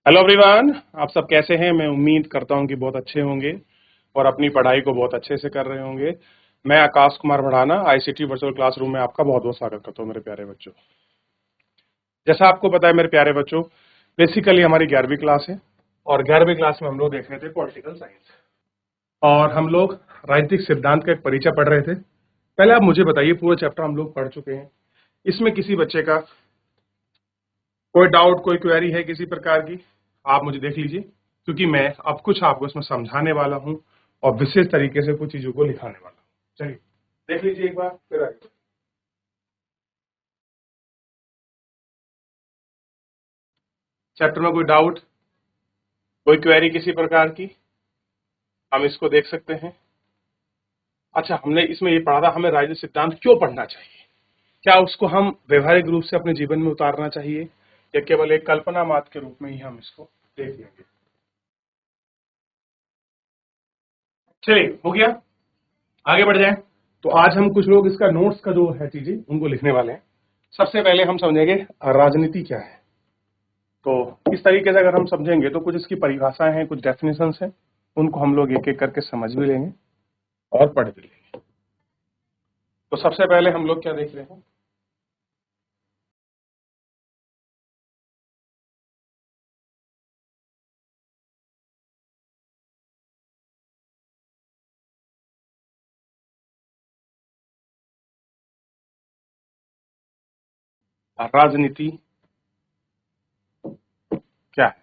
Hello everyone. आप सब कैसे हैं? मैं उम्मीद करता हूं कि बहुत अच्छे होंगे और अपनी पढ़ाई को बहुत अच्छे से कर रहे होंगे। मैं Akash Kumar Bhadana ICT virtual classroom में आपका बहुत बहुत स्वागत करता हूं मेरे प्यारे बच्चों। जैसा आपको पता है मेरे प्यारे बच्चों, बेसिकली हमारी 11वीं क्लास है और 11वीं क्लास में हम लोग देख रहे थे पॉलिटिकल साइंस और हम लोग राजनीतिक सिद्धांत का एक परिचय पढ़ रहे थे। पहले आप मुझे बताइए, पूरा चैप्टर हम लोग पढ़ चुके हैं, इसमें किसी बच्चे का कोई डाउट, कोई क्वेरी है किसी प्रकार की? आप मुझे देख लीजिए, क्योंकि मैं अब कुछ आपको इसमें समझाने वाला हूं और विशेष तरीके से कुछ चीजों को लिखाने वाला हूं। चलिए देख लीजिए एक बार, फिर आगे। चैप्टर में कोई डाउट, कोई क्वेरी किसी प्रकार की? हम इसको देख सकते हैं। अच्छा, हमने इसमें ये पढ़ा था हमें राजनीतिक सिद्धांत क्यों पढ़ना चाहिए। क्या उसको हम व्यवहारिक रूप से अपने जीवन में उतारना चाहिए या केवल एक कल्पना मात्र के रूप में ही हम इसको देख लेंगे? चलिए, हो गया, आगे बढ़ जाएं। तो आज हम कुछ लोग इसका नोट्स का जो है चीजें उनको लिखने वाले हैं। सबसे पहले हम समझेंगे राजनीति क्या है। तो इस तरीके से अगर हम समझेंगे तो कुछ इसकी परिभाषाएं हैं, कुछ डेफिनेशंस हैं, उनको हम लोग एक एक करके समझ भी लेंगे और पढ़ भी लेंगे। तो सबसे पहले हम लोग क्या देख रहे हैं? राजनीति क्या है।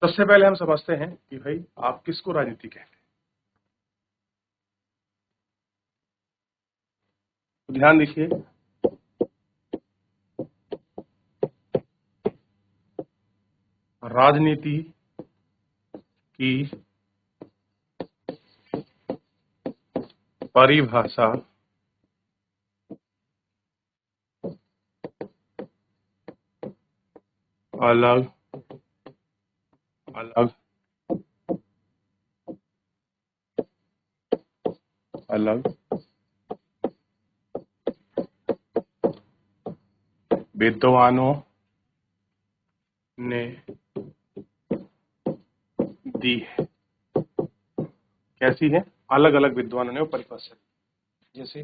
सबसे पहले हम समझते हैं कि भाई आप किसको राजनीति कहते हैं। तो ध्यान दीजिए, राजनीति की परिभाषा अलग अलग अलग विद्वानों ने दी है। कैसी है? अलग अलग विद्वानों ने वो परिभाषा दी। जैसे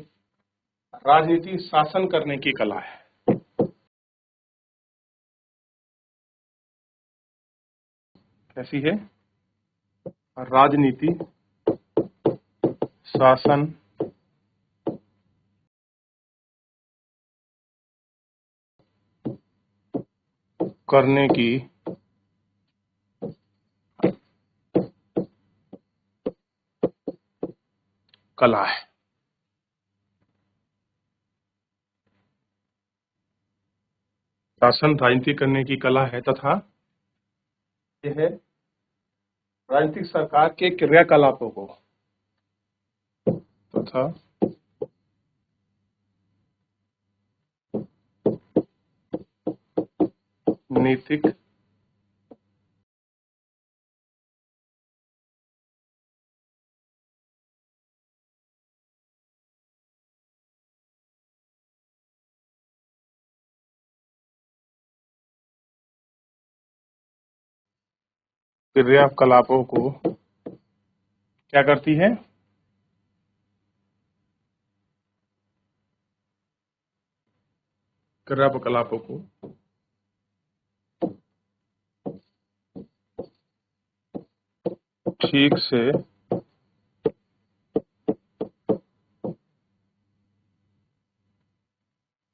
राजनीति शासन करने की कला है। कैसी है? राजनीति शासन करने की कला है। शासन राजनीति करने की कला है तथा यह है राजनीतिक सरकार के क्रियाकलापों को तथा नीतिक क्रियाकलापों को क्या करती है? क्रियाकलापों को ठीक से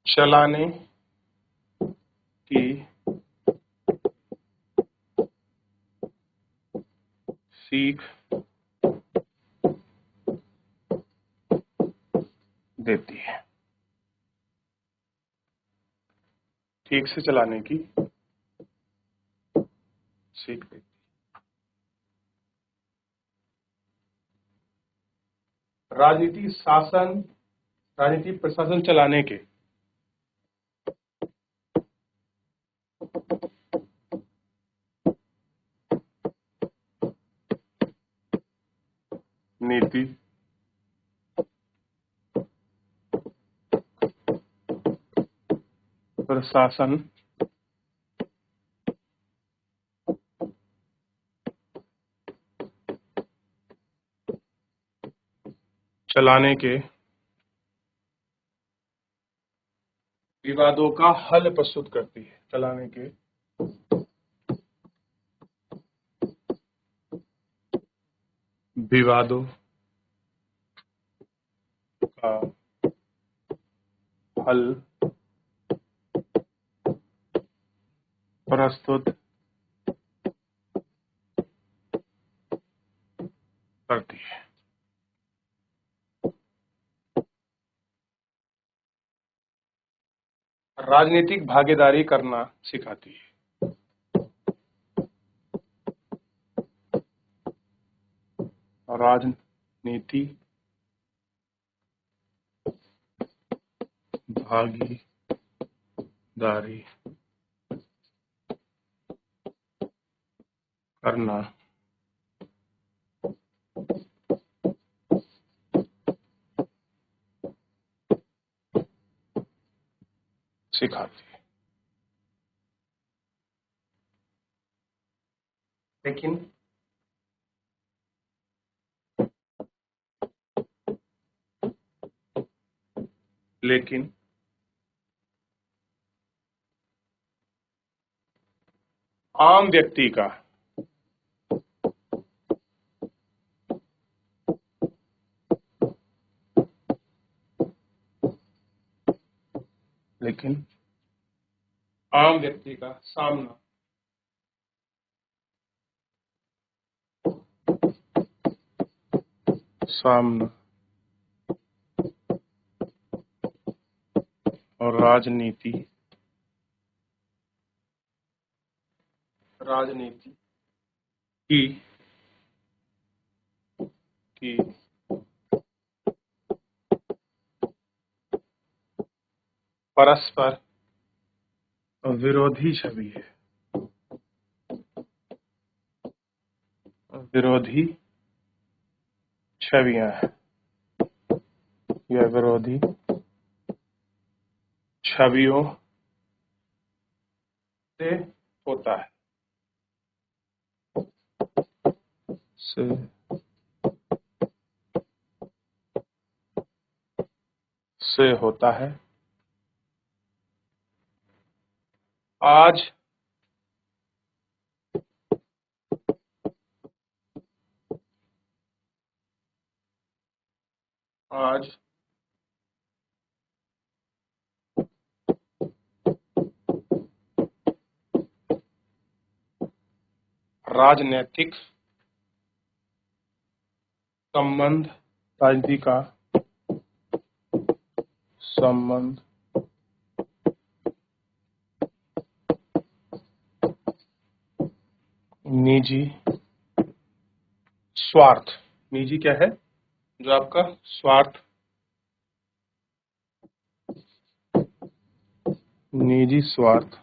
चलाने की सीख देती है। ठीक से चलाने की सीख देती है। राजनीति शासन, राजनीति प्रशासन चलाने के नीति प्रशासन चलाने के विवादों का हल प्रस्तुत करती है। चलाने के विवादों का हल प्रस्तुत करती है। राजनीतिक भागीदारी करना सिखाती है। राजनीति भागीदारी करना सिखाती है। लेकिन आम व्यक्ति का सामना और राजनीति की परस्पर विरोधी छवि है। विरोधी छवियां हैं या विरोधी छवियों से होता है। से होता है। आज राजनीतिक संबंध राजनीति का संबंध निजी स्वार्थ, निजी क्या है? जो आपका स्वार्थ, निजी स्वार्थ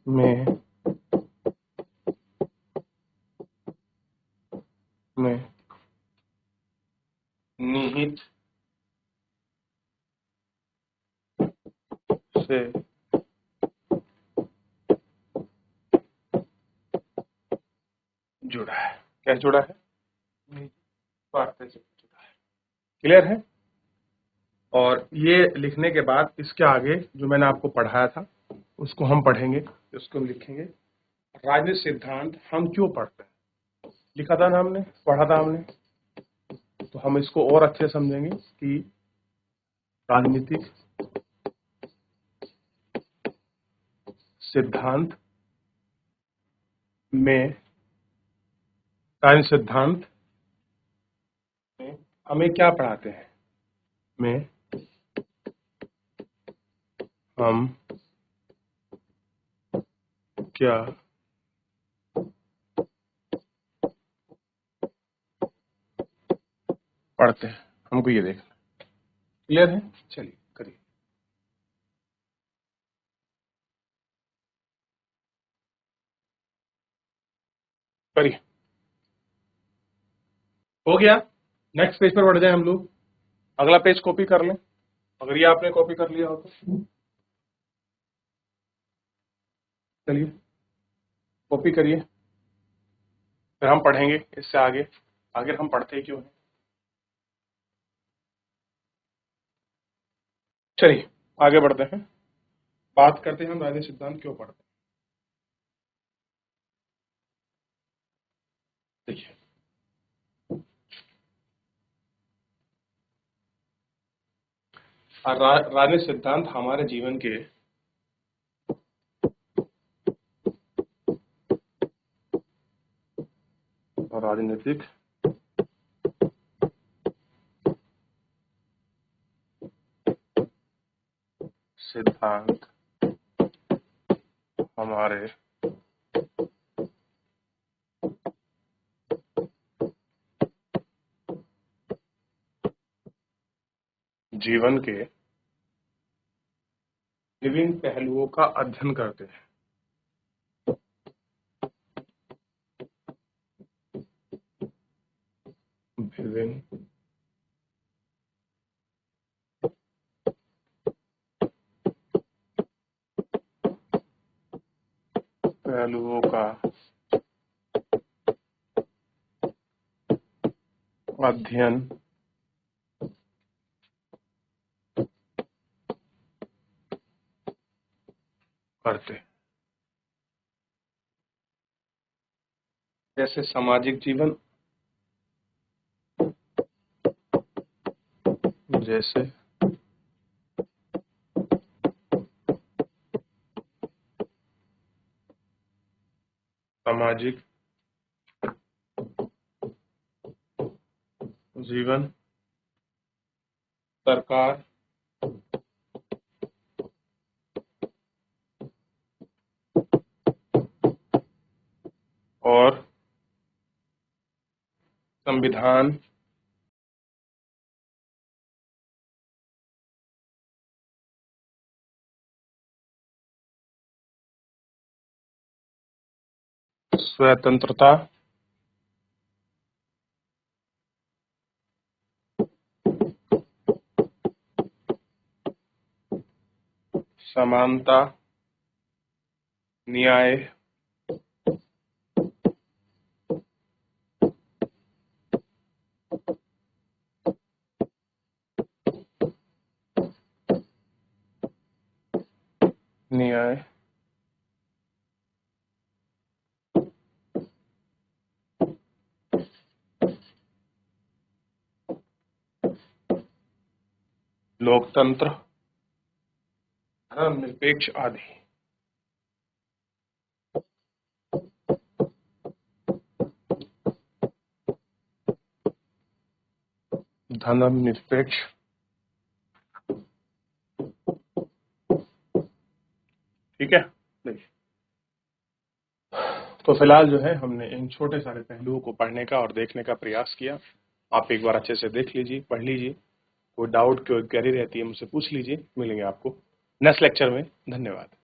में निहित से जुड़ा है। क्या जुड़ा है? निहित स्वार्थ से जुड़ा है। क्लियर है? और ये लिखने के बाद इसके आगे जो मैंने आपको पढ़ाया था उसको हम पढ़ेंगे, उसको हम लिखेंगे। राजनीतिक सिद्धांत हम क्यों पढ़ते हैं, लिखा था ना हमने, पढ़ा था हमने, तो हम इसको और अच्छे समझेंगे कि राजनीतिक सिद्धांत में हमें क्या पढ़ाते हैं, में हम क्या पढ़ते हैं, हमको ये देखना। क्लियर है? चलिए करिए। करिए। हो गया? नेक्स्ट पेज पर बढ़ जाए हम लोग। अगला पेज कॉपी कर लें, अगर ये आपने कॉपी कर लिया हो तो। चलिए कॉपी करिए, फिर हम पढ़ेंगे इससे आगे। आगे हम पढ़ते क्यों हैं। चलिए आगे बढ़ते हैं, बात करते हैं हम राजनीतिक सिद्धांत क्यों पढ़ते हैं। देखिए, राजनीतिक सिद्धांत हमारे जीवन के राजनीतिक सिद्धांत हमारे जीवन के विभिन्न पहलुओं का अध्ययन करते हैं। विभिन्न पहलुओं का अध्ययन करते हैं, जैसे सामाजिक जीवन, जैसे सामाजिक जीवन, सरकार और संविधान स्वतंत्रता समानता न्याय न्याय लोकतंत्र धर्मनिरपेक्ष आदि। धर्मनिरपेक्ष ठीक है। देखिए, तो फिलहाल जो है हमने इन छोटे सारे पहलुओं को पढ़ने का और देखने का प्रयास किया। आप एक बार अच्छे से देख लीजिए, पढ़ लीजिए, कोई डाउट कोई क्वेरी रहती है मुझसे पूछ लीजिए। मिलेंगे आपको नेक्स्ट लेक्चर में। धन्यवाद।